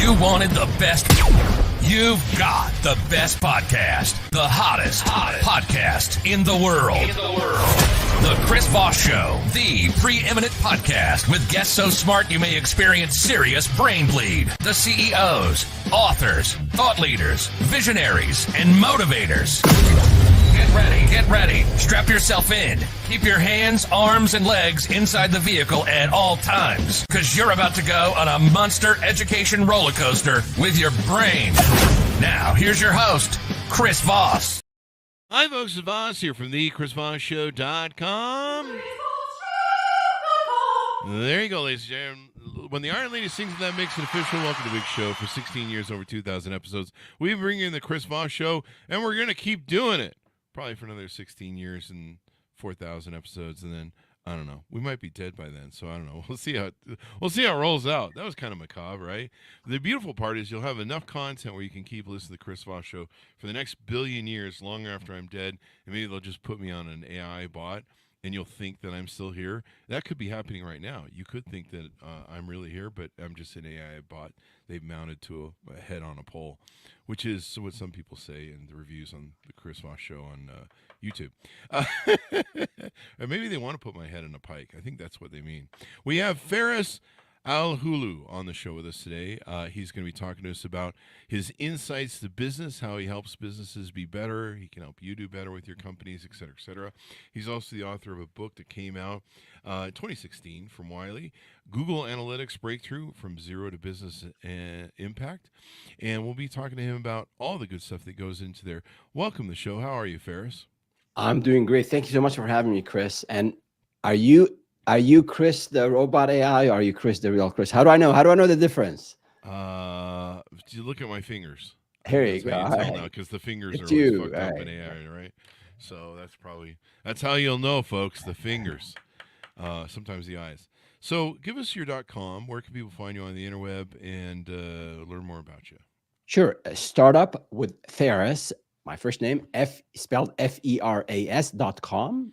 You wanted the best. You've got the best podcast. The hottest podcast in the world. The Chris Voss Show. The preeminent podcast with guests so smart you may experience serious brain bleed. The CEOs, authors, thought leaders, visionaries, and motivators. Get ready. Strap yourself in. Keep your hands, arms, and legs inside the vehicle at all times, because you're about to go on a monster education roller coaster with your brain. Now, here's your host, Chris Voss. Hi, folks. It's Voss here from thechrisvossshow.com. There you go, ladies and gentlemen. When the Iron Lady sings in that mix, an official welcome to the big show for 16 years, over 2,000 episodes. We bring in the Chris Voss Show, and we're going to keep doing it. Probably for another 16 years and 4,000 episodes, and then I don't know. We might be dead by then, so I don't know. We'll see how it rolls out. That was kind of macabre, right? The beautiful part is you'll have enough content where you can keep listening to the Chris Voss Show for the next billion years, long after I'm dead, and maybe they'll just put me on an AI bot, and you'll think that I'm still here. That could be happening right now. You could think that I'm really here, but I'm just an AI bot they've mounted to a head on a pole, which is what some people say in the reviews on the Chris Voss Show on YouTube. Or maybe they want to put my head in a pike. I think that's what they mean. We have Feras Alhlou on the show with us today. He's going to be talking to us about his insights to business, how he helps businesses be better. He can help you do better with your companies, et cetera, et cetera. He's also the author of a book that came out in 2016 from Wiley, Google Analytics Breakthrough from Zero to Business Impact. And we'll be talking to him about all the good stuff that goes into there. Welcome to the show. How are you, Feras? I'm doing great. Thank you so much for having me, Chris. And are you Chris, the robot AI, or are you Chris, the real Chris? How do I know? How do I know the difference? You look at my fingers. Here you go. Now, because the fingers are always fucked up in AI, right? So that's how you'll know, folks. The fingers. Sometimes the eyes. So give us your .com. Where can people find you on the interweb and learn more about you? Sure. Startup with Feras. My first name, spelled Feras.com.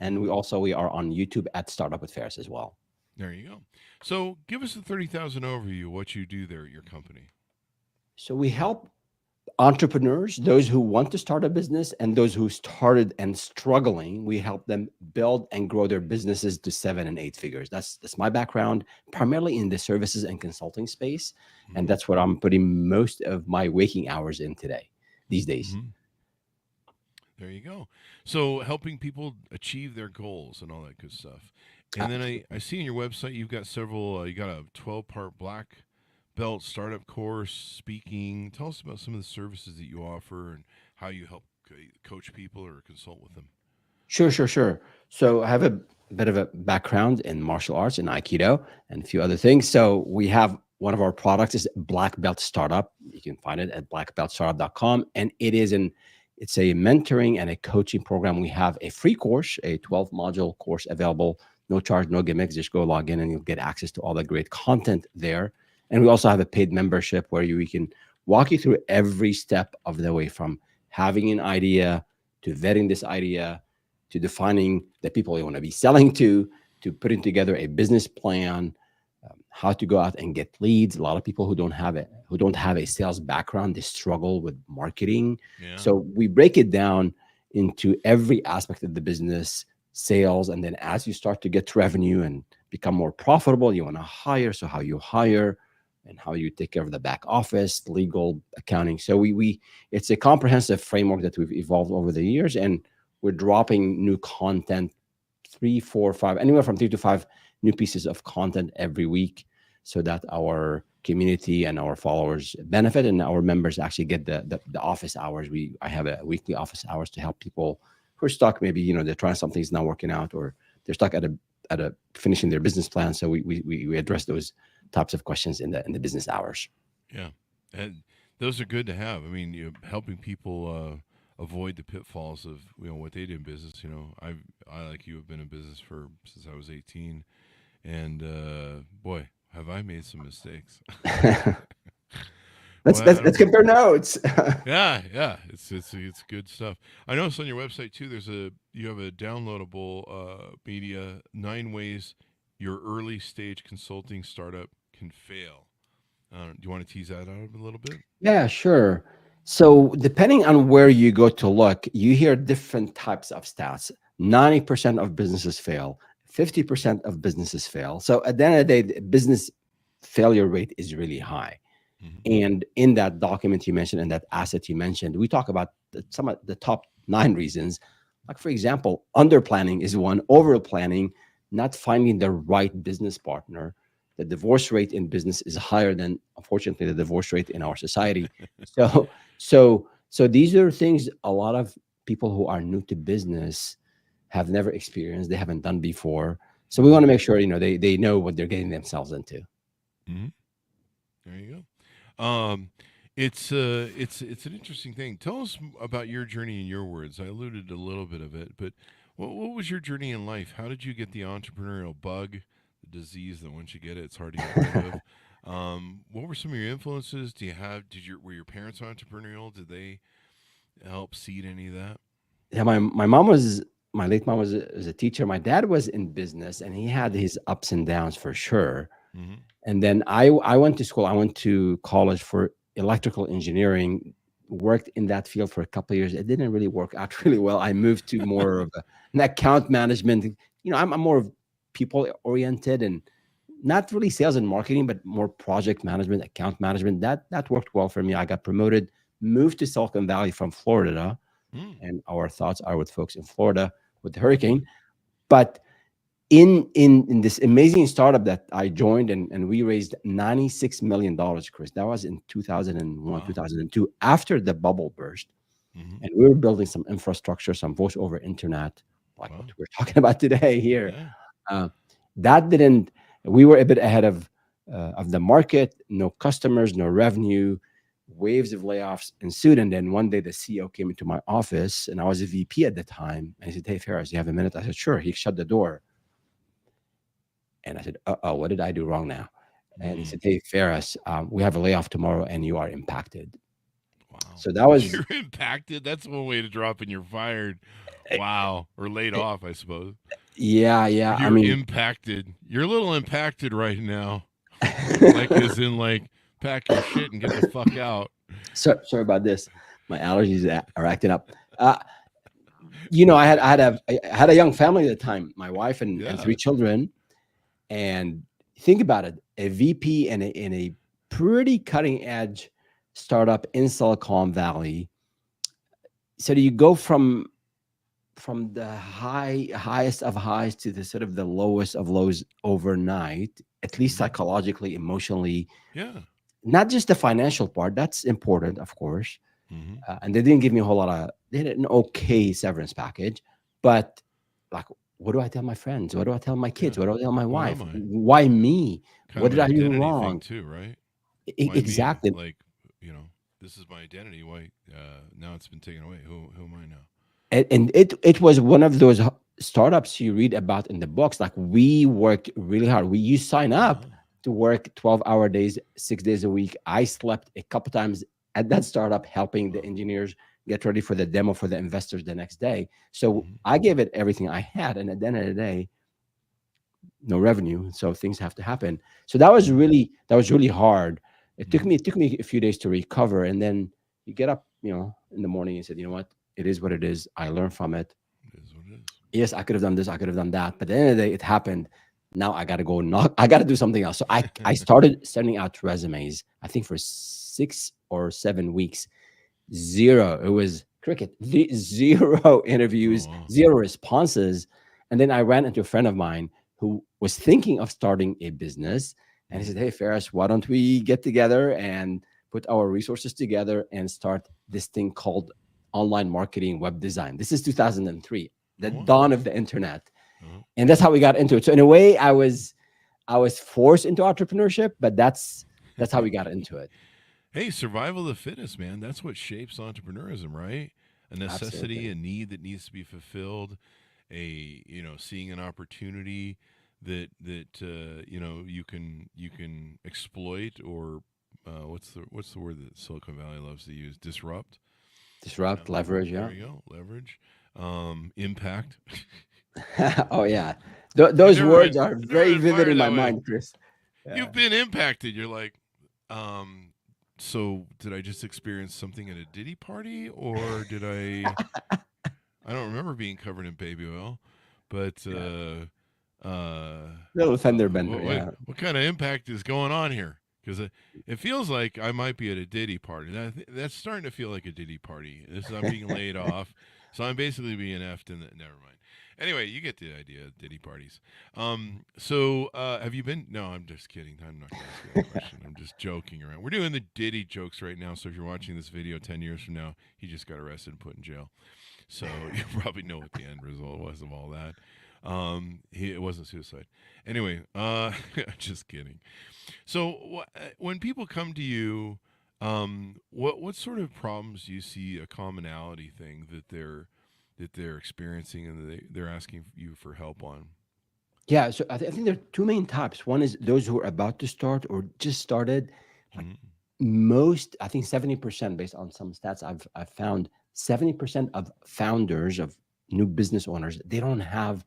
And we are on YouTube at Startup with Feras as well. There you go. So give us a 30,000 overview of what you do there at your company. So we help entrepreneurs, those who want to start a business and those who started and struggling. We help them build and grow their businesses to 7 and 8 figures. That's my background, primarily in the services and consulting space. Mm-hmm. And that's what I'm putting most of my waking hours in these days. Mm-hmm. There you go. So helping people achieve their goals and all that good stuff. And then I see on your website you've got several, you got a 12-part black belt startup course, speaking. Tell us about some of the services that you offer and how you help coach people or consult with them. Sure. So I have a bit of a background in martial arts and Aikido and a few other things. So we have one of our products is Black Belt Startup. You can find it at blackbeltstartup.com. And it's a mentoring and a coaching program. We have a free course, a 12-module course available, no charge, no gimmicks. Just go log in and you'll get access to all the great content there. And we also have a paid membership where we can walk you through every step of the way, from having an idea to vetting this idea, to defining the people you want to be selling to putting together a business plan, how to go out and get leads. A lot of people who don't have a sales background, they struggle with marketing. Yeah. So we break it down into every aspect of the business, sales, and then as you start to get revenue and become more profitable, you want to hire. So how you hire and how you take care of the back office, legal, accounting. So it's a comprehensive framework that we've evolved over the years, and we're dropping new content, 3, 4, 5, anywhere from 3 to 5 new pieces of content every week, so that our community and our followers benefit, and our members actually get the office hours. I have a weekly office hours to help people who are stuck. Maybe they're trying something, it's not working out, or they're stuck at a finishing their business plan. So we address those types of questions in the business hours. Yeah, and those are good to have. I mean, you're helping people avoid the pitfalls of what they do in business. I like you have been in business since I was 18. And boy, have I made some mistakes. Let's compare notes. yeah, it's good stuff. I noticed on your website too. You have a downloadable media, 9 ways your early stage consulting startup can fail. Do you want to tease that out a little bit? Yeah, sure. So depending on where you go to look, you hear different types of stats. 90% of businesses fail, 50% of businesses fail. So at the end of the day, the business failure rate is really high. Hmm. And in that document you mentioned and that asset you mentioned, we talk about some of the top 9 reasons. Like, for example, under planning is one, over planning, not finding the right business partner. The divorce rate in business is higher than, unfortunately, the divorce rate in our society. So, so these are things a lot of people who are new to business have never experienced, they haven't done before. So we Hmm. want to make sure, they know what they're getting themselves into. Hmm. There you go. It's an interesting thing. Tell us about your journey in your words. I alluded a little bit of it, but what was your journey in life? How did you get the entrepreneurial bug, the disease that once you get it, it's hard to get rid of? What were some of your influences? Were your parents entrepreneurial? Did they help seed any of that? Yeah, my mom was my late mom was a teacher. My dad was in business, and he had his ups and downs for sure. Mm-hmm. And then I went to school. I went to college for electrical engineering. Worked in that field for a couple of years. It didn't really work out really well. I moved to more of an account management. I'm more of people oriented and not really sales and marketing, but more project management, account management. That worked well for me. I got promoted, moved to Silicon Valley from Florida, Mm, and our thoughts are with folks in Florida with the okay. hurricane. But in this amazing startup that I joined, and we raised $96 million, Chris. That was in 2001, Wow. 2002, after the bubble burst, Mm-hmm. and we were building some infrastructure, some voice over internet, like what Wow. we're talking about today here. Yeah. Uh, that didn't. We were a bit ahead of the market. No customers, no revenue. Waves of layoffs ensued, and then one day the CEO came into my office, and I was a VP at the time, and he said, "Hey, Feras, you have a minute?" I said, "Sure." He shut the door, and I said, "Uh-oh, what did I do wrong now?" And he Mm. said, "Hey, Ferris, we have a layoff tomorrow, and you are impacted." Wow. So that was, You're impacted. That's one way to drop and you're fired. Wow. Or laid eh, off, I suppose. yeah, yeah. I You're mean, impacted. You're a little impacted right now. Like, as in, like, pack your shit and get the fuck out. sorry about this. My allergies are acting up. Uh, I had a young family at the time, my wife and Yeah. 3 children, and think about it, a VP in a pretty cutting edge startup in Silicon Valley. So you go from the highest of highs to the sort of the lowest of lows overnight, at least Hmm. psychologically, emotionally. Yeah. Not just the financial part, that's important, of course. Hmm. And they didn't give me a whole lot of, they had an okay severance package, but like, what do I tell my friends? What do I tell my kids? Yeah. What do I tell my Who wife? am I? Why me? Kind What of did an I do identity thing, wrong? too, right? Why me? Exactly. Like, this is my identity. Why? Now it's been taken away. Who am I now? And it was one of those startups you read about in the books. Like, we worked really hard. You sign up Wow. to work 12-hour days, 6 days a week. I slept a couple times at that startup helping the Wow. engineers get ready for the demo for the investors the next day. So Hmm. I gave it everything I had, and at the end of the day, no revenue, so things have to happen. So Hmm. that was really hard. Hmm. It took me a few days to recover, and then you get up, in the morning and said, you know what, it is what it is. I learned from it. It is what it is. Yes, I could have done this, I could have done that, but at the end of the day, it happened. Now I got to go knock. I got to do something else. So I started sending out resumes. I think for 6 or 7 weeks, zero. It was cricket. Zero Oh, interviews, wow. zero responses. And then I ran into a friend of mine who was thinking of starting a business. And he Hmm. said, "Hey, Ferris, why don't we get together and put our resources together and start this thing called online marketing web design?" This is 2003, Oh, the wow. dawn of the internet. Uh-huh. And that's how we got into it. So in a way, I was forced into entrepreneurship, but that's how we got into it. Hey, survival of the fittest, man. That's what shapes entrepreneurism, right? A necessity, Absolutely. a need that needs to be fulfilled, seeing an opportunity that you can exploit or what's the word that Silicon Valley loves to use? Disrupt. Disrupt, leverage, There yeah. you go. Leverage. Impact. Oh yeah, I've those never words been are I've never very been vivid fired in my that way. mind, Chris. You've Yeah. been impacted. You're like, So did I just experience something at a Diddy party, or did I? I don't remember being covered in baby oil, but Yeah. uh, uh, Little fender bender. Yeah. what kind of impact is going on here? Because it feels like I might be at a Diddy party. That's starting to feel like a Diddy party. I'm being laid off, so I'm basically being effed. Never mind. Anyway, you get the idea. Diddy parties. So have you been? No, I'm just kidding. I'm not going to ask you that question. I'm just joking around. We're doing the Diddy jokes right now. So if you're watching this video 10 years from now, he just got arrested and put in jail. So you probably know what the end result was of all that. It wasn't suicide. Anyway, just kidding. So when people come to you, what sort of problems do you see a commonality thing that they're experiencing and that they're asking you for help on? Yeah. So I think there are two main types. One is those who are about to start or just started. Like Mhm. most, I think 70%, based on some stats I've found, 70% of founders of new business owners, they don't have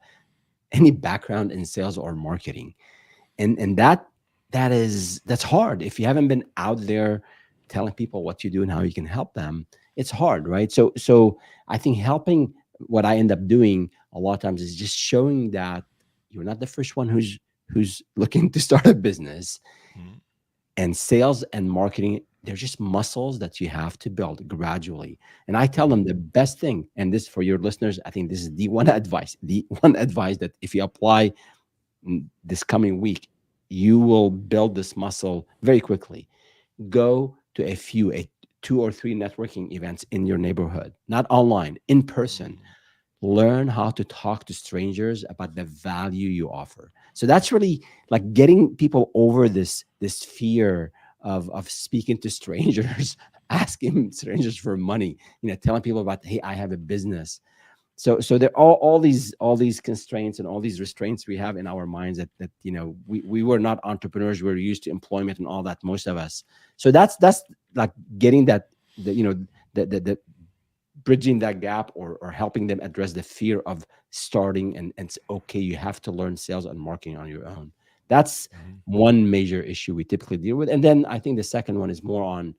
any background in sales or marketing. And that's hard. If you haven't been out there telling people what you do and how you can help them, it's hard, right? So I think helping, what I end up doing a lot of times is just showing that you're not the first one who's looking to start a business. Mhm. And sales and marketing, they're just muscles that you have to build gradually. And I tell Mhm. them the best thing, and this for your listeners, I think this is the one advice that if you apply this coming week, you will build this muscle very quickly. Go to a 2 or 3 networking events in your neighborhood, not online, in person. Mhm. Learn how to talk to strangers about the value you offer. So that's really like getting people over this fear of speaking to strangers, asking strangers for money, telling people about, hey, I have a business. So there are all these constraints and all these restraints we have in our minds that we were not entrepreneurs. We were used to employment and all that, most of us. So that's like getting that, the bridging that gap, or helping them address the fear of starting, and it's okay, you have to learn sales and marketing on your own. That's Mhm. one major issue we typically deal with. And then I think the second one is more on,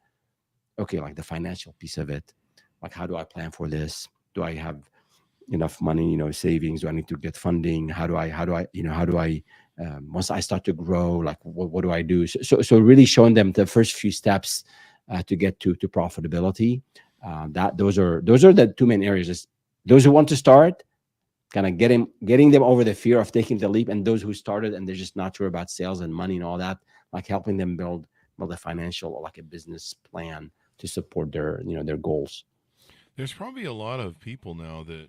okay, like the financial piece of it. Like, how do I plan for this? Do I have enough money, savings? Do I need to get funding? How do I once I start to grow, like what do I do? So really showing them the first few steps to get to profitability. That those are the two main areas. Is those who want to start, kind of getting them over the fear of taking the leap, and those who started and they're just not sure about sales and money and all that, like helping them build a financial, or like a business plan to support their goals. There's probably a lot of people now that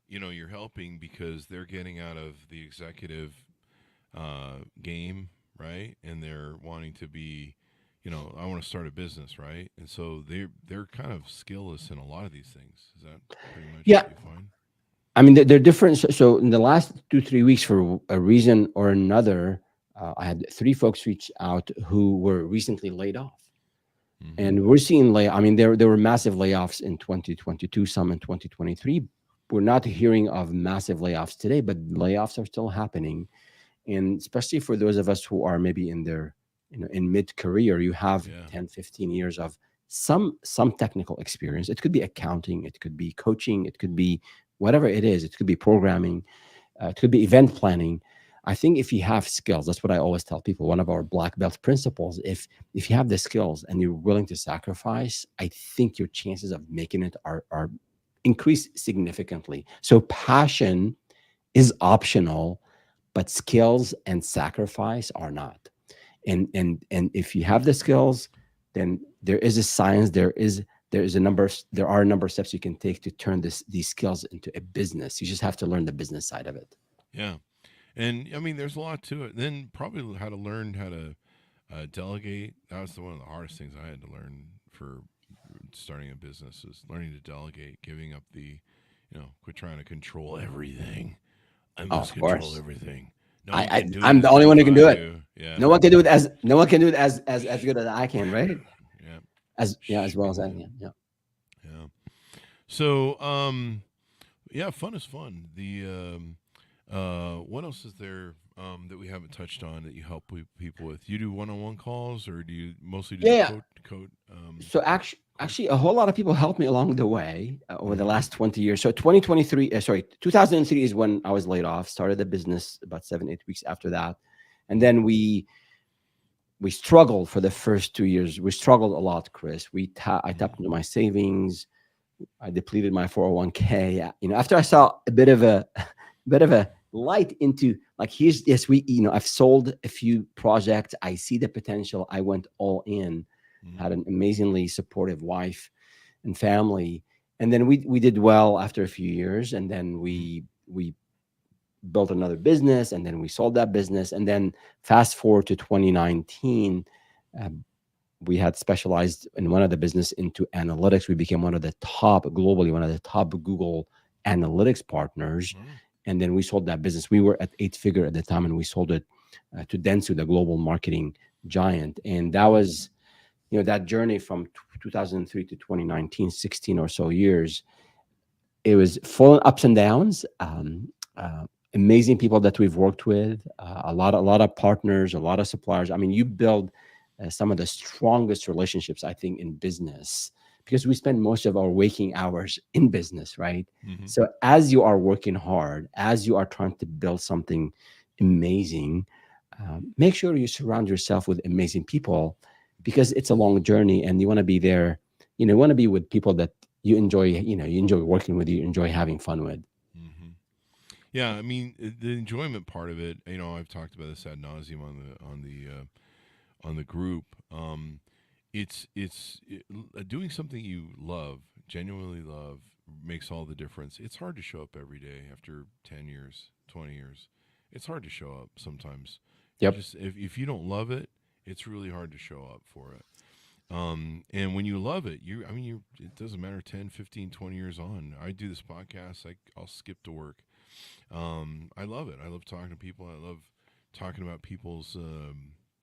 you're helping because they're getting out of the executive game, right? And they're wanting to be, I want to start a business, right? And so they're kind of skillless in a lot of these things. Is that pretty much Yeah, what you find? I mean, they're different. So in the last 2-3 weeks, for a reason or another, I had 3 folks reach out who were recently laid off, Mm-hmm. and we're seeing lay. I mean, there were massive layoffs in 2022, some in 2023. We're not hearing of massive layoffs today, but layoffs are still happening, and especially for those of us who are maybe in their, in mid career, you have Yeah. 10, 15 years of some technical experience. It could be accounting, it could be coaching, it could be whatever it is. It could be programming, it could be event planning. I think if you have skills, that's what I always tell people. One of our black belt principles: if you have the skills and you're willing to sacrifice, I think your chances of making it are increased significantly. So passion is optional, but skills and sacrifice are not. And if you have the skills, then there is a science, there are a number of steps you can take to turn these skills into a business. You just have to learn the business side of it. Yeah. And I mean, there's a lot to it. Then probably how to learn how to delegate. That was one of the hardest things I had to learn for starting a business, is learning to delegate, giving up quit trying to control everything. I Oh, must of control course. everything. No I, one I can do it I'm as the good only one as who can I do it. do. Yeah. No one can do it as good as I can, right? Yeah. As Shh, well as I man. can. Yeah. Yeah. So, yeah, fun is fun. What else is there? that we haven't touched on that you help people with? You do one-on-one calls, or do you mostly do the Yeah. code? So actually, a whole lot of people helped me along the way over the Mhm. last 20 years. So 2023, sorry, 2003 is when I was laid off. Started the business about 7, 8 weeks after that, and Mhm. then we struggled for the first 2 years. We struggled a lot, Chris. I Mhm. tapped into my savings. I depleted my 401k. After I saw a bit of a bit of a light into like here's yes, I've sold a few projects. I see the potential. I went all in. Mhm. Had an amazingly supportive wife and family, and then we did well after a few years, and then Mhm. we built another business, and then we sold that business, and then fast forward to 2019. um, we had specialized in one of the business into analytics. We became one of the top globally, one of the top Google analytics partners. Mhm. And then we sold that business. We were at 8 figure at the time, and we sold it to Dentsu, the global marketing giant. And that Mhm. was, that journey from 2003 to 2019, 16 or so years. It was full of ups and downs. Amazing people that we've worked with, a lot of partners, a lot of suppliers. I mean, you build some of the strongest relationships, I think, in business, because we spend most of our waking hours in business, right? Mhm. So as you are working hard, as you are trying to build something amazing, make sure you surround yourself with amazing people, because it's a long journey, and you want to be there. You want to be with people that you enjoy working with, you enjoy having fun with. Mhm. Yeah, I mean the enjoyment part of it. I've talked about this ad nauseum on the group. Doing something you love, genuinely love, makes all the difference. It's hard to show up every day after 10 years, 20 years. It's hard to show up sometimes. You Yep. just if you don't love it, it's really hard to show up for it. And when you love it, it doesn't matter 10, 15, 20 years on. I do this podcast. I'll skip to work. I love it. I love talking to people. I love talking about people's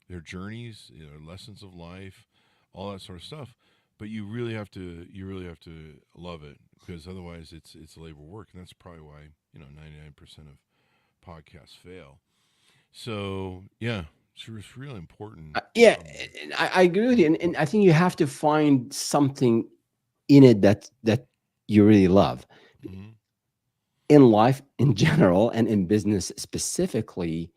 their journeys, lessons of life, all that sort of stuff. But you really have to love it, because otherwise it's labor work, and that's probably why 99% of podcasts fail. So yeah, it's really important. Yeah, Um, and I agree with you, and I think you have to find something in it that you really love mhm, in life in general, and in business specifically.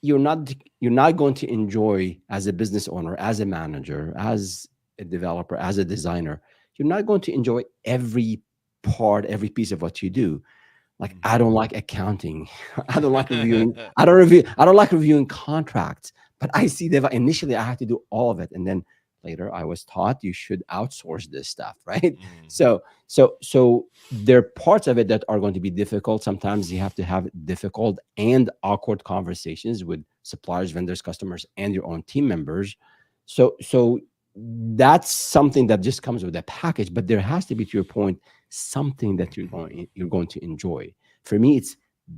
You're not going to enjoy, as a business owner, as a manager, as a developer, as a designer. You're not going to enjoy every part, every piece of what you do. Like, I mhm. don't like accounting. I don't like reviewing. I don't like reviewing contracts. But I see that initially I had to do all of it, and then later I was taught you should outsource this stuff, right? Mhm. So there are parts of it that are going to be difficult. Sometimes you have to have difficult and awkward conversations with suppliers, vendors, customers, and your own team members. So that's something that just comes with a package. But there has to be, to your point, something that you're going to enjoy. For me, it's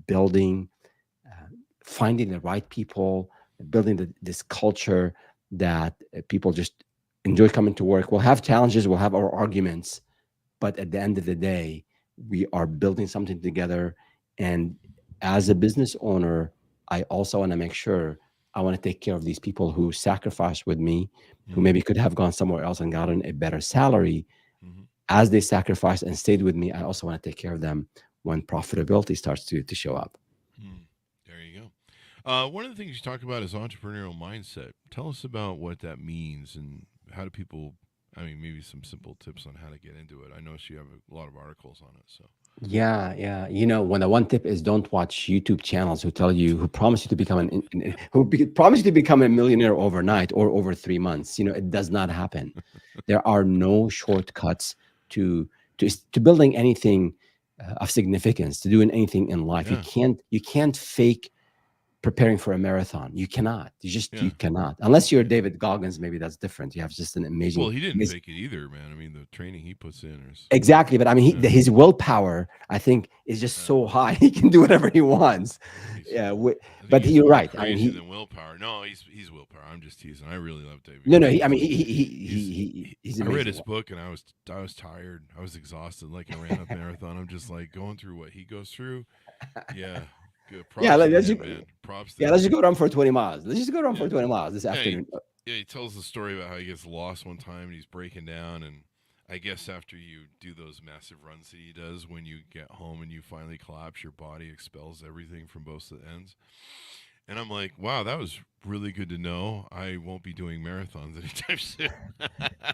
building, uh, finding the right people, building this culture that people just enjoy coming to work. We'll have challenges, we'll have our arguments, but at the end of the day, we are building something together. And as a business owner, I also want to make sure I want to take care of these people who sacrifice with me, who Mhm. maybe could have gone somewhere else and gotten a better salary. Mhm. As they sacrificed and stayed with me, I also want to take care of them when profitability starts to show up. Mhm. There you go. One of the things you talk about is entrepreneurial mindset. Tell us about what that means, and how do people? I mean, maybe some simple tips on how to get into it. I notice you have a lot of articles on it. So. Yeah, yeah. When the one tip is, don't watch YouTube channels who promise you to become promise you to become a millionaire overnight or over 3 months. It does not happen. There are no shortcuts to to building anything of significance, to doing anything in life. You Yeah. can't fake preparing for a marathon. You Yeah. cannot, unless you're Yeah. David Goggins. Maybe that's different. You have just an Well, amazing, he didn't amazing. fake it either, man. I mean, the training he puts in is. Exactly, but I mean, Yeah. his willpower, I think, is just Yeah. so high. He can do whatever he wants. He's. Yeah, I think but he's you're more right. I mean, crazy than willpower. No, he's willpower. I'm just teasing. I really love David no, no. I Goggins. mean, He's. he's I read amazing. his book, and I was tired. I was exhausted. Like I ran a marathon. I'm just like going through what he goes through. Yeah. Good. Yeah, Props to let's him, just, man. Props to yeah, let's him. just go run for 20 miles. Let's just go run Yeah. for 20 miles this Yeah. He, afternoon. yeah. He tells the story about how he gets lost one time and he's breaking down. And I guess after you do those massive runs that he does, when you get home and you finally collapse, your body expels everything from both ends. And I'm like, wow, that was really good to know. I won't be doing marathons anytime soon.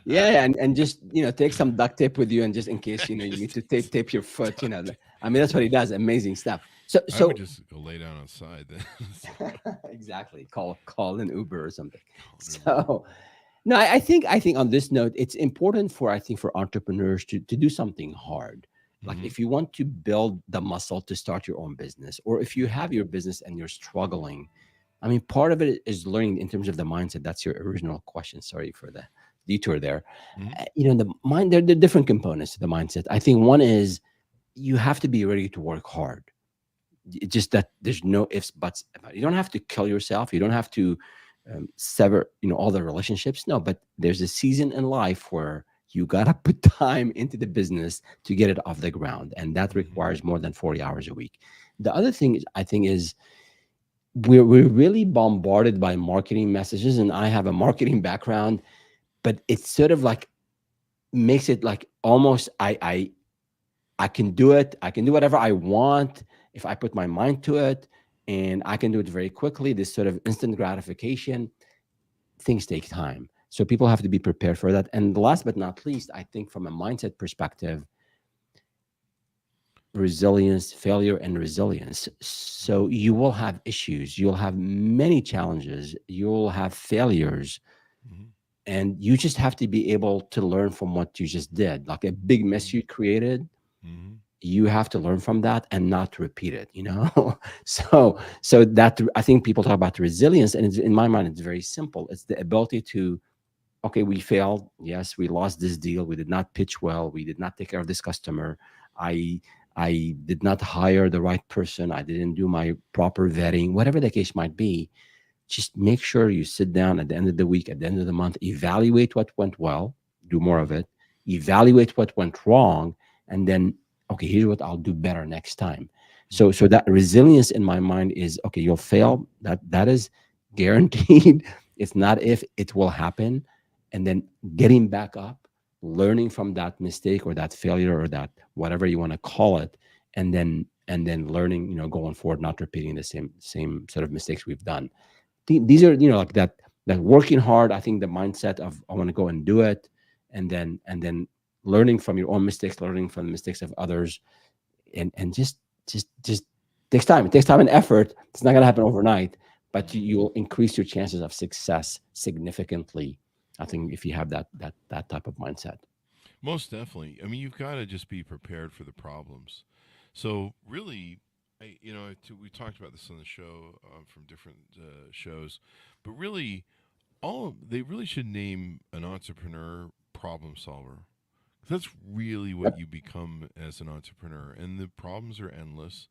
Yeah, and just take some duct tape with you, and just in case you need Just to tape your foot. duct. I mean that's what he does. Amazing stuff. So I would so just go lay down outside then. So, exactly. Call an Uber or something. call an Uber. So no, I think on this note, it's important for entrepreneurs to do something hard. Like Mm-hmm. if you want to build the muscle to start your own business, or if you have your business and you're struggling, I mean, part of it is learning in terms of the mindset. That's your original question. Sorry for the detour there. Mm-hmm. The mind, there are different components to the mindset. I think one is you have to be ready to work hard. It's just that there's no ifs, buts. You don't have to kill yourself. You don't have to sever, all the relationships. No, but there's a season in life where you gotta put time into the business to get it off the ground, and that Mm-hmm. requires more than 40 hours a week. The other thing I think is we're really bombarded by marketing messages, and I have a marketing background, but it's sort of like makes it like almost I can do it. I can do whatever I want if I put my mind to it, and I can do it very quickly. This sort of instant gratification, things take time. So people have to be prepared for that. And last but not least, I think from a mindset perspective, resilience, failure, and resilience. So you will have issues, you'll have many challenges, you'll have failures, Mm-hmm. and you just have to be able to learn from what you just did. Like a big mess you created, Mm-hmm. you have to learn from that and not repeat it. So that, I think people talk about resilience, and in my mind it's very simple. It's the ability to, okay, we failed, yes, we lost this deal, we did not pitch well, we did not take care of this customer, I did not hire the right person, I didn't do my proper vetting, whatever the case might be. Just make sure you sit down at the end of the week, at the end of the month, evaluate what went well, do more of Mm-hmm. it, evaluate what went wrong, and then, okay, here's what I'll do better next time. So, Mm-hmm. so that resilience in my mind is, okay, you'll fail. That is guaranteed. It's not if, it will happen. And then getting back up, learning from that mistake or that failure or that whatever you want to call it, and then learning, going forward, not repeating the same sort of mistakes we've done. These are, like that working hard. I think the mindset of I want to go and do it, and then learning from your own mistakes, learning from the mistakes of others, and just takes time. It takes time and effort. It's not going to happen overnight, but Mm-hmm. you will increase your chances of success significantly, I think, if you have that type of mindset. Most definitely. I mean, you've got to just be prepared for the problems. So really, we talked about this on the show from different shows, but really, they really should name an entrepreneur problem solver. That's really what Yep. you become as an entrepreneur, and the problems are endless.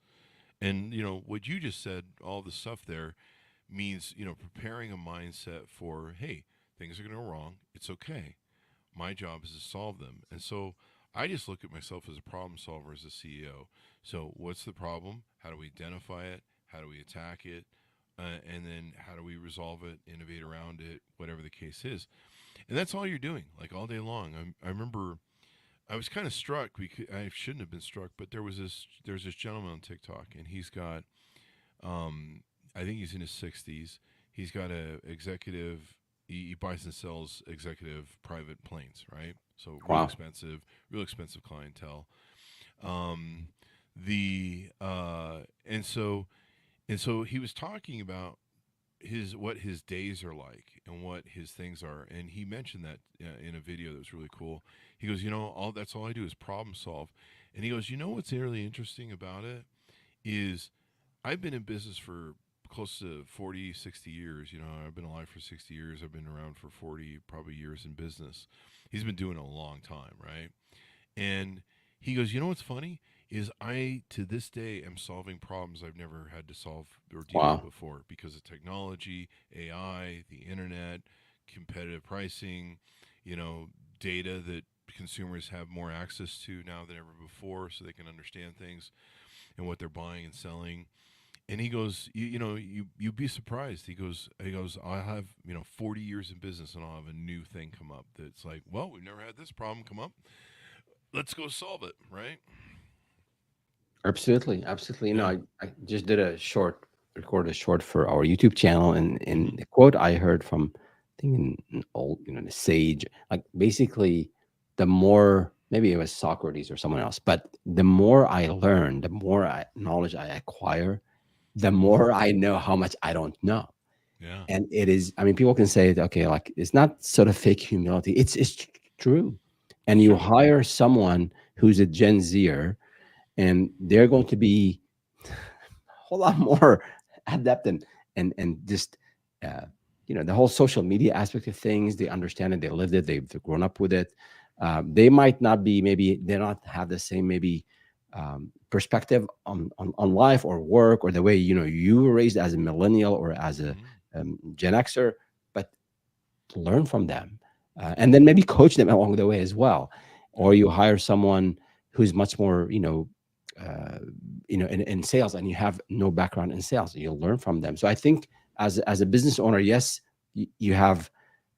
And what you just said, all the stuff there means preparing a mindset for, hey, things are going to go wrong. It's okay. My job is to solve them. And so I just look at myself as a problem solver as a CEO. So what's the problem? How do we identify it? How do we attack it? And then how do we resolve it, innovate around it, whatever the case is. And that's all you're doing, like all day long. I remember I was kind of struck. I shouldn't have been struck, but there's this gentleman on TikTok, and he's got, I think he's in his 60s. He's got a executive. He buys and sells executive private planes, right? So Wow. real expensive clientele. Um, the and so he was talking about what his days are like and what his things are, and he mentioned that in a video that was really cool. He goes, all I do is problem solve, and he goes, what's really interesting about it is I've been in business for close to 40, 60 years. I've been alive for 60 years. I've been around for 40 probably years in business. He's been doing it a long time, right? And he goes, what's funny is I, to this day, am solving problems I've never had to solve or deal with Wow. before because of technology, AI, the internet, competitive pricing, you know, data that consumers have more access to now than ever before so they can understand things and what they're buying and selling. And he goes, you'd be surprised. He goes, I have 40 years in business, and I'll have a new thing come up that's like, well, we've never had this problem come up. Let's go solve it, right? Absolutely, absolutely. Yeah. I just did recorded a short for our YouTube channel, and Hmm. in the quote I heard from, I think in old, the sage, like basically, the more, maybe it was Socrates or someone else, but the more I learn, the more knowledge I acquire, the Hmm. more I know how much I don't know. Yeah. And it is, I mean, people can say, okay, like it's not sort of fake humility. It's true. And It's you true. hire someone who's a Gen Zer, and they're going to be a whole lot more adept and just uh, the whole social media aspect of things. They understand it, they lived it, they've grown up with it. They might not be, maybe they not have the same, maybe perspective on life or work, or the way you were raised as a millennial or as a Hmm. Gen Xer, but learn from them, Hmm. and then maybe coach them along the way as well. Yeah. Or you hire someone who's much more, in sales, and you have no background in sales, you'll learn from them. So I think, as a business owner, yes, you have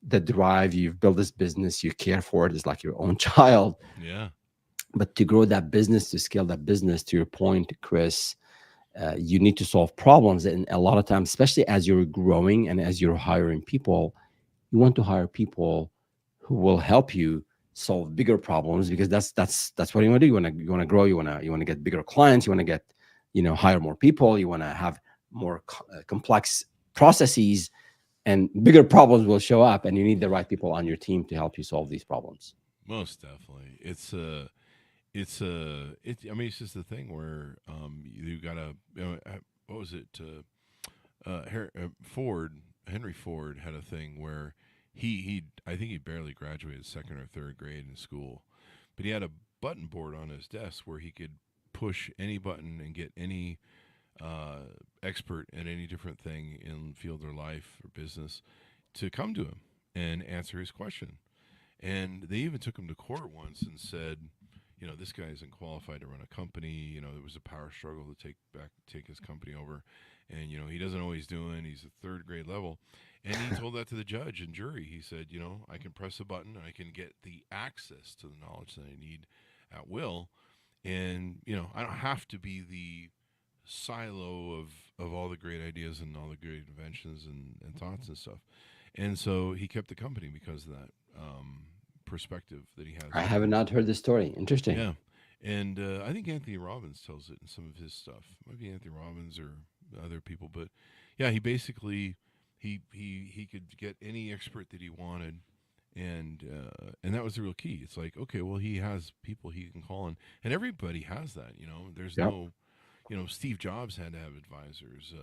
the drive, you've built this business, you care for it, it's like your own child. Yeah. But to grow that business, to scale that business, to your point, Chris, you need to solve problems. And a lot of times, especially as you're growing and as you're hiring people, you want to hire people who will help you solve bigger problems, because that's what you want to do. You want to grow, you want to get bigger clients, you want to get, hire more people, you want to have more complex processes, and bigger problems will show up, and you need the right people on your team to help you solve these problems. Most definitely. I mean, it's just the thing where you gotta, what was it? Ford, Henry Ford had a thing where I think he barely graduated second or third grade in school, but he had a button board on his desk where he could push any button and get any uh, expert in any different thing in field or life or business to come to him and answer his question. And they even took him to court once and said, this guy isn't qualified to run a company. There was a power struggle to take his company over, and he doesn't know what he's doing. He's a third grade level, and he told that to the judge and jury. He said, I can press a button and I can get the access to the knowledge that I need at will, and I don't have to be the silo of all the great ideas and all the great inventions and thoughts and stuff. And so he kept the company because of that perspective that he has I on have things. not heard this story. Interesting. Yeah. And I think Anthony Robbins tells it in some of his stuff. Maybe Anthony Robbins or other people, but yeah, he basically he could get any expert that he wanted, and that was the real key. It's like, okay, well, he has people he can call on, and everybody has that. There's Yep. no, Steve Jobs had to have advisors.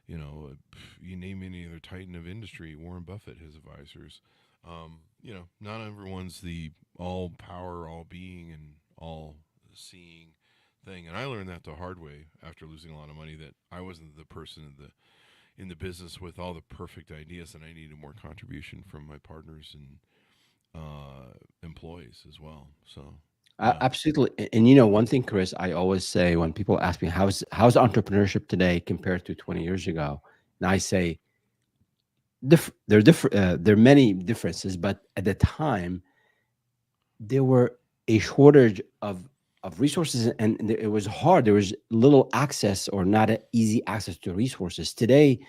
You name any other titan of industry, Warren Buffett has advisors. Not everyone's the all power, all being, and all seeing thing. And I learned that the hard way after losing a lot of money, that I wasn't the person in the business with all the perfect ideas, and I needed more contribution from my partners and employees as well. So yeah. Absolutely. And one thing, Chris, I always say when people ask me how's entrepreneurship today compared to 20 years ago, and I say there are different. There are many differences, but at the time there were a shortage of resources, and it was hard. There was little access, or not a easy access to resources. Today,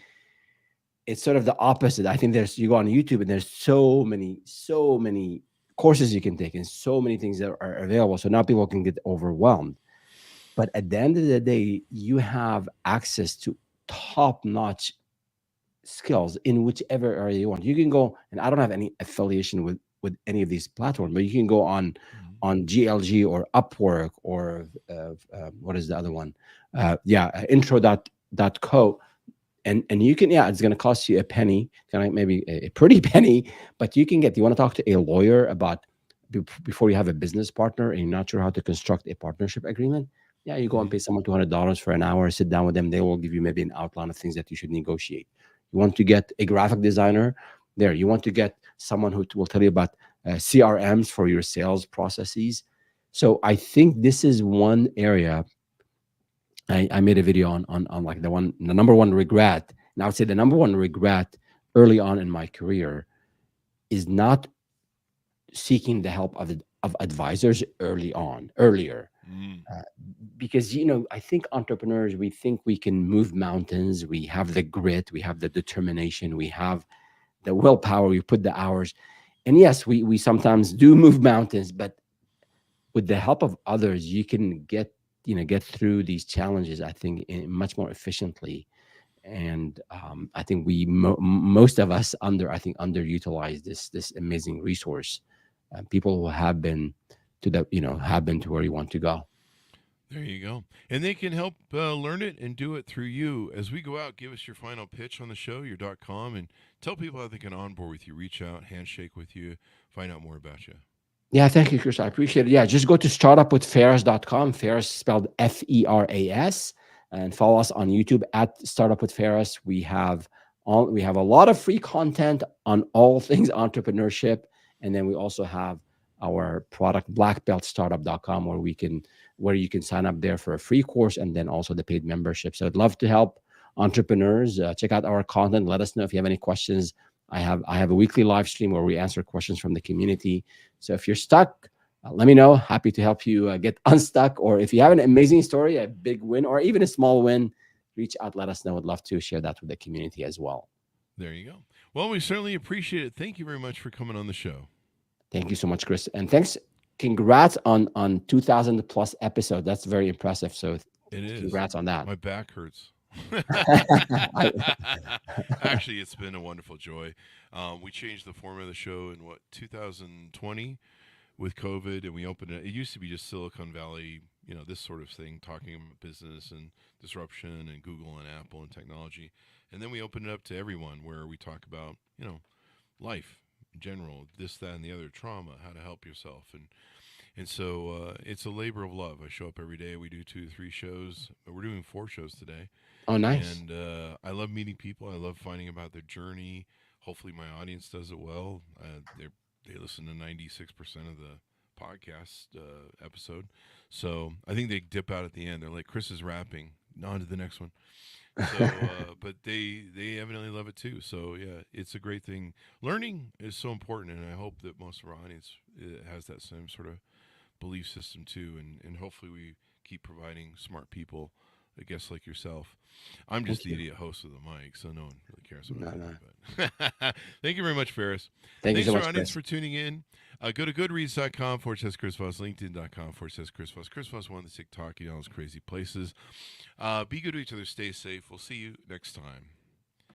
it's sort of the opposite. I think you go on YouTube, and there's so many courses you can take, and so many things that are available. So now people can get overwhelmed. But at the end of the day, you have access to top-notch skills in whichever area you want. You can go, and I don't have any affiliation with any of these platforms, but you can go Mhm. on GLG or Upwork or what is the other one? Intro.co, and you can, yeah, it's going to cost you a penny, kind of maybe a pretty penny, but you want to talk to a lawyer about before you have a business partner and you're not sure how to construct a partnership agreement. Yeah, you go and Mhm. pay someone $200 for an hour, sit down with them, they will give you maybe an outline of things that you should negotiate. You want to get a graphic designer, there. You want to get someone who will tell you about CRMs for your sales processes. So I think this is one area I made a video on like the number one regret. And I would say the number one regret early on in my career is not seeking the help of advisors earlier. Mm. Uh, because I think entrepreneurs, we think we can move mountains. We have the grit, we have the determination, we have the willpower, we put the hours. And yes, we sometimes do move mountains, but with the help of others, you can get through these challenges, I think, much more efficiently. And I think most of us underutilize this amazing resource. People who have been to where you want to go. There you go. And they can help learn it and do it through you. As we go out, give us your final pitch on the show, your .com, and tell people how they can onboard with you, reach out, handshake with you, find out more about you. Yeah, thank you, Chris. I appreciate it. Yeah, just go to startupwithferas.com. Feras spelled Feras, and follow us on YouTube at Startup with Feras. We have a lot of free content on all things entrepreneurship, and then we also have our product blackbeltstartup.com where you can sign up there for a free course and then also the paid membership. So I'd love to help entrepreneurs. Check out our content. Let us know if you have any questions. I have a weekly live stream where we answer questions from the community. So if you're stuck, let me know. Happy to help you get unstuck. Or if you have an amazing story, a big win, or even a small win, reach out. Let us know. I'd love to share that with the community as well. There you go. Well, we certainly appreciate it. Thank you very much for coming on the show. Thank you so much, Chris. And thanks. Congrats on 2,000 plus episodes. That's very impressive. So It is. congrats on that. My back hurts. I- Actually, it's been a wonderful joy. We changed the format of the show in 2020 with COVID, and we opened it. It used to be just Silicon Valley, this sort of thing, talking about business and disruption and Google and Apple and technology. And then we opened it up to everyone, where we talk about, life in general, this, that, and the other, trauma, how to help yourself, and so it's a labor of love. I show up every day. We do 2 to 3 shows. We're doing 4 shows today. oh, nice. And I love meeting people. I love finding about their journey. Hopefully, my audience does it well. They listen to 96% of the podcast episode. So I think they dip out at the end. They're like, Chris is rapping. On to the next one. So, but they evidently love it too. So yeah, it's a great thing. Learning is so important, and I hope that most of our audience has that same sort of belief system too. And hopefully we keep providing smart people, I guess, like yourself. I'm just Thank the you. idiot host of the mic, so no one really cares what No, I no. think. But thank you very much, Feras. Thank you Thanks so to our much, audience Chris. for tuning in. Go to goodreads.com/Chris Voss, LinkedIn.com/Chris Voss. Chris Voss, one of the TikTok, all those crazy places. Be good to each other. Stay safe. We'll see you next time.